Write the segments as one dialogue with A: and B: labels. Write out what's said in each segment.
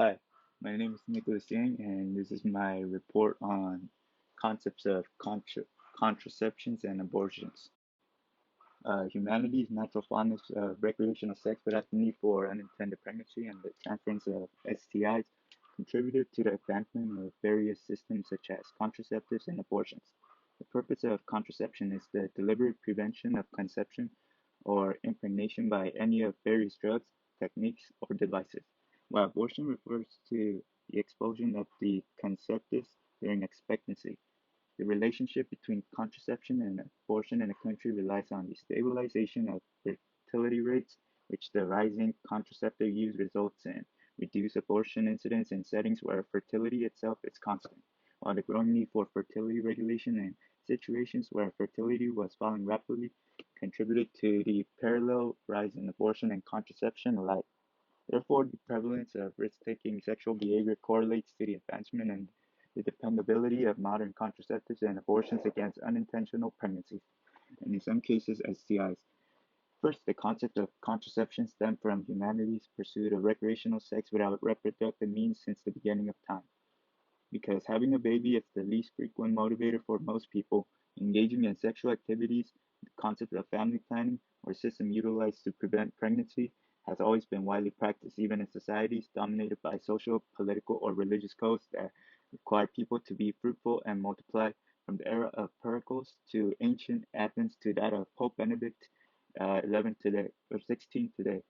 A: Hi, my name is Nicholas Yang, and this is my report on concepts of contraceptions and abortions. Humanity's natural fondness of recreational sex without the need for unintended pregnancy and the transference of STIs contributed to the advancement of various systems such as contraceptives and abortions. The purpose of contraception is the deliberate prevention of conception or impregnation by any of various drugs, techniques, or devices, while abortion refers to the expulsion of the conceptus during expectancy. The relationship between contraception and abortion in a country relies on the stabilization of fertility rates, which the rising contraceptive use results in reduced abortion incidence in settings where fertility itself is constant, while the growing need for fertility regulation in situations where fertility was falling rapidly contributed to the parallel rise in abortion and contraception alike. Therefore, the prevalence of risk-taking sexual behavior correlates to the advancement and the dependability of modern contraceptives and abortions against unintentional pregnancies, and in some cases STIs. First, the concept of contraception stemmed from humanity's pursuit of recreational sex without reproductive means since the beginning of time. Because having a baby is the least frequent motivator for most people, engaging in sexual activities, the concept of family planning, or system utilized to prevent pregnancy, has always been widely practiced even in societies dominated by social, political, or religious codes that require people to be fruitful and multiply, from the era of Pericles to ancient Athens to that of Pope Benedict XI today, or 16 today.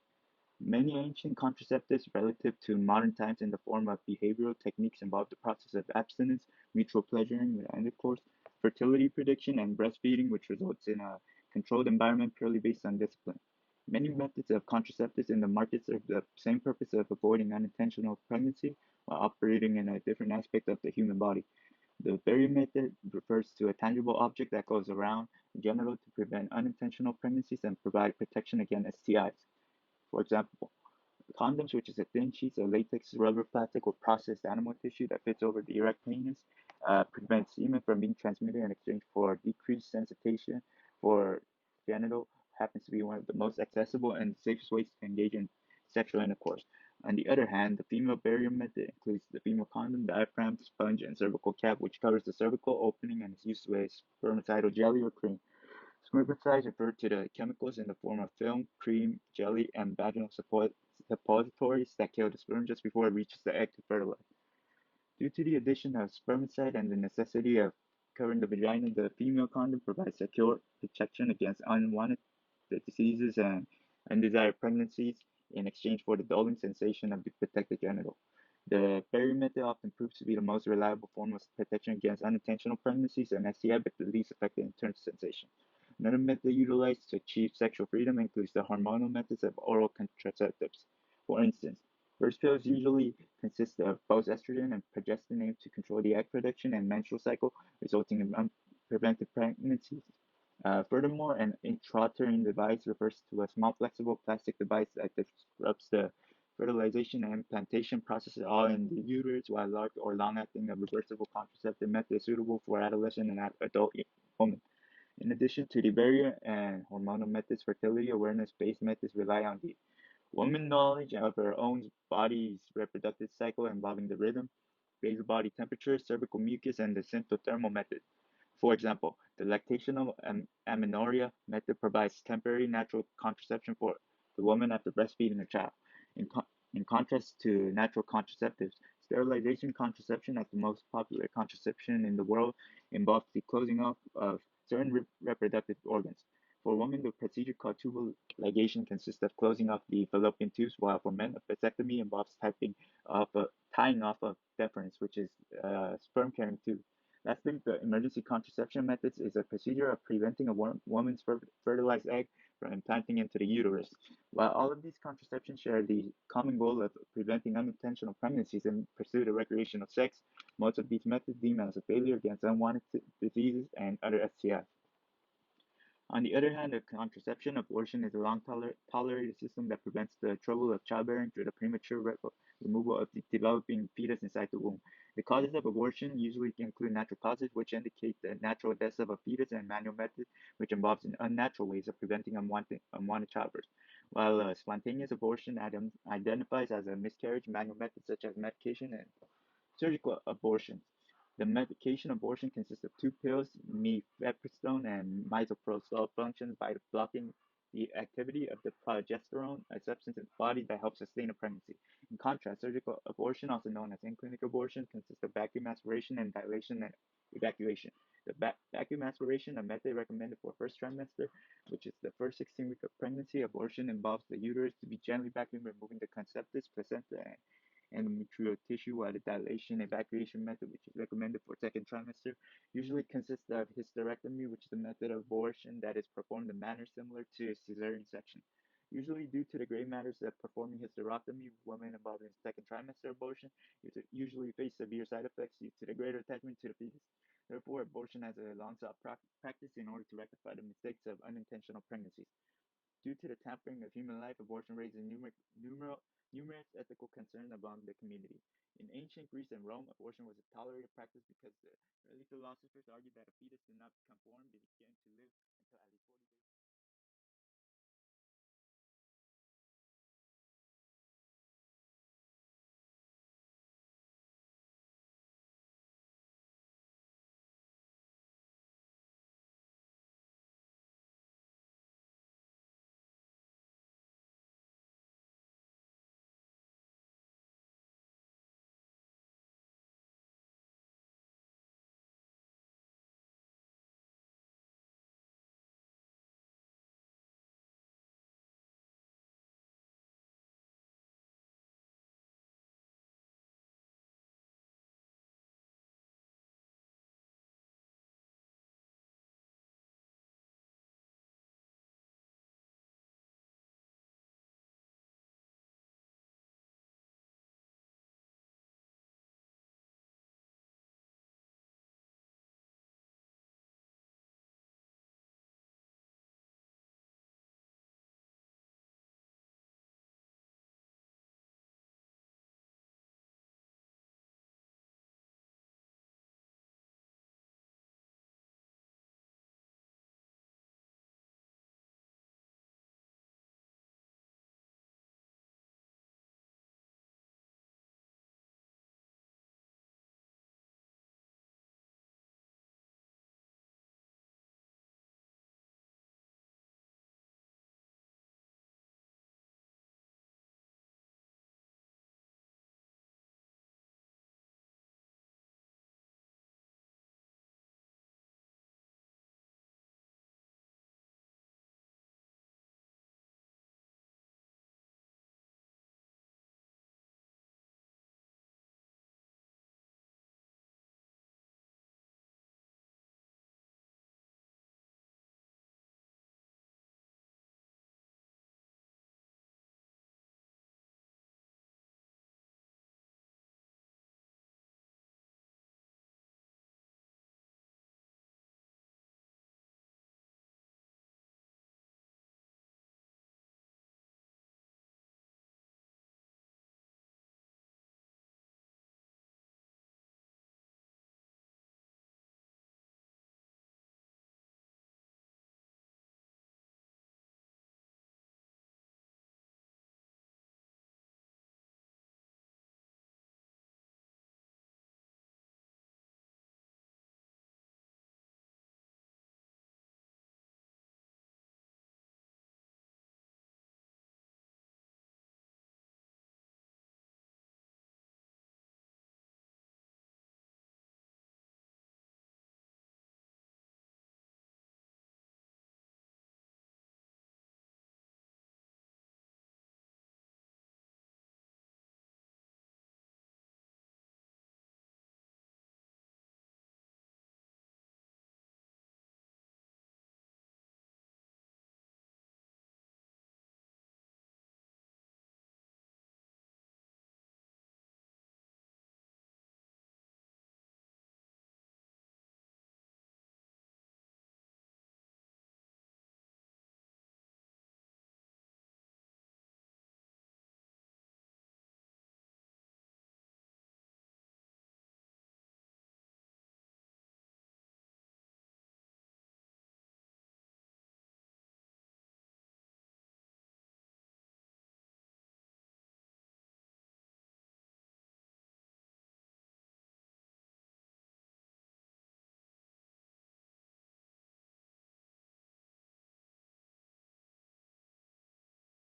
A: Many ancient contraceptives relative to modern times in the form of behavioral techniques involve the process of abstinence, mutual pleasuring with intercourse, fertility prediction, and breastfeeding, which results in a controlled environment purely based on discipline. Many methods of contraceptives in the market serve the same purpose of avoiding unintentional pregnancy while operating in a different aspect of the human body. The barrier method refers to a tangible object that goes around the genital to prevent unintentional pregnancies and provide protection against STIs. For example, condoms, which is a thin sheet of latex, rubber, plastic, or processed animal tissue that fits over the erect penis, prevents semen from being transmitted in exchange for decreased sensitization for genital, happens to be one of the most accessible and safest ways to engage in sexual intercourse. On the other hand, the female barrier method includes the female condom, diaphragm, sponge, and cervical cap, which covers the cervical opening and is used with spermicidal jelly or cream. Spermicides refer to the chemicals in the form of film, cream, jelly, and vaginal suppositories that kill the sperm just before it reaches the egg to fertilize. Due to the addition of spermicide and the necessity of covering the vagina, the female condom provides secure protection against unwanted diseases and undesired pregnancies in exchange for the dulling sensation of the protected genital. The barrier method often proves to be the most reliable form of protection against unintentional pregnancies and STI, but the least effective in terms of sensation. Another method utilized to achieve sexual freedom includes the hormonal methods of oral contraceptives. For instance, birth pills usually consist of both estrogen and progestin aimed to control the egg production and menstrual cycle, resulting in unprevented pregnancies. Furthermore, an intrauterine device refers to a small flexible plastic device that disrupts the fertilization and implantation processes all in the uterus, while large or long-acting reversible contraceptive method is suitable for adolescent and adult women. In addition to the barrier and hormonal methods, fertility awareness-based methods rely on the woman's knowledge of her own body's reproductive cycle involving the rhythm, basal body temperature, cervical mucus, and the symptothermal method. For example, the lactational amenorrhea method provides temporary natural contraception for the woman after breastfeeding her child. In, co- in contrast to natural contraceptives, sterilization contraception, as the most popular contraception in the world, involves the closing off of certain reproductive organs. For women, the procedure called tubal ligation consists of closing off the fallopian tubes, while for men, a vasectomy involves tying off of deferens, which is a sperm carrying tube. Lastly, the emergency contraception methods is a procedure of preventing a woman's fertilized egg from implanting into the uterus. While all of these contraceptions share the common goal of preventing unintentional pregnancies in pursuit of recreational sex, most of these methods deem as a failure against unwanted diseases and other STIs. On the other hand, a contraception abortion is a long-tolerated system that prevents the trouble of childbearing through the premature removal of the developing fetus inside the womb. The causes of abortion usually include natural causes, which indicate the natural death of a fetus, and manual methods, which involves unnatural ways of preventing unwanted childbirth. while spontaneous abortion identifies as a miscarriage. Manual methods such as medication and surgical abortions. The medication abortion consists of two pills, mifepristone and misoprostol, functions by blocking the activity of the progesterone, a substance in the body that helps sustain a pregnancy. In contrast, surgical abortion, also known as in-clinic abortion, consists of vacuum aspiration and dilation and evacuation. The vacuum aspiration, a method recommended for first trimester, which is the first 16 weeks of pregnancy. Abortion involves the uterus to be gently vacuumed, removing the conceptus, placenta, endometrial tissue, while the dilation evacuation method, which is recommended for second trimester, usually consists of hysterectomy, which is a method of abortion that is performed in manner similar to cesarean section. Usually, due to the gray matters of performing hysterectomy, women involved in second trimester abortion usually face severe side effects due to the greater attachment to the fetus. Therefore, abortion has a long sought practice in order to rectify the mistakes of unintentional pregnancies. Due to the tampering of human life, abortion raises numerous ethical concerns among the community. In ancient Greece and Rome, abortion was a tolerated practice because the early philosophers argued that a fetus did not become formed, it began to live until at least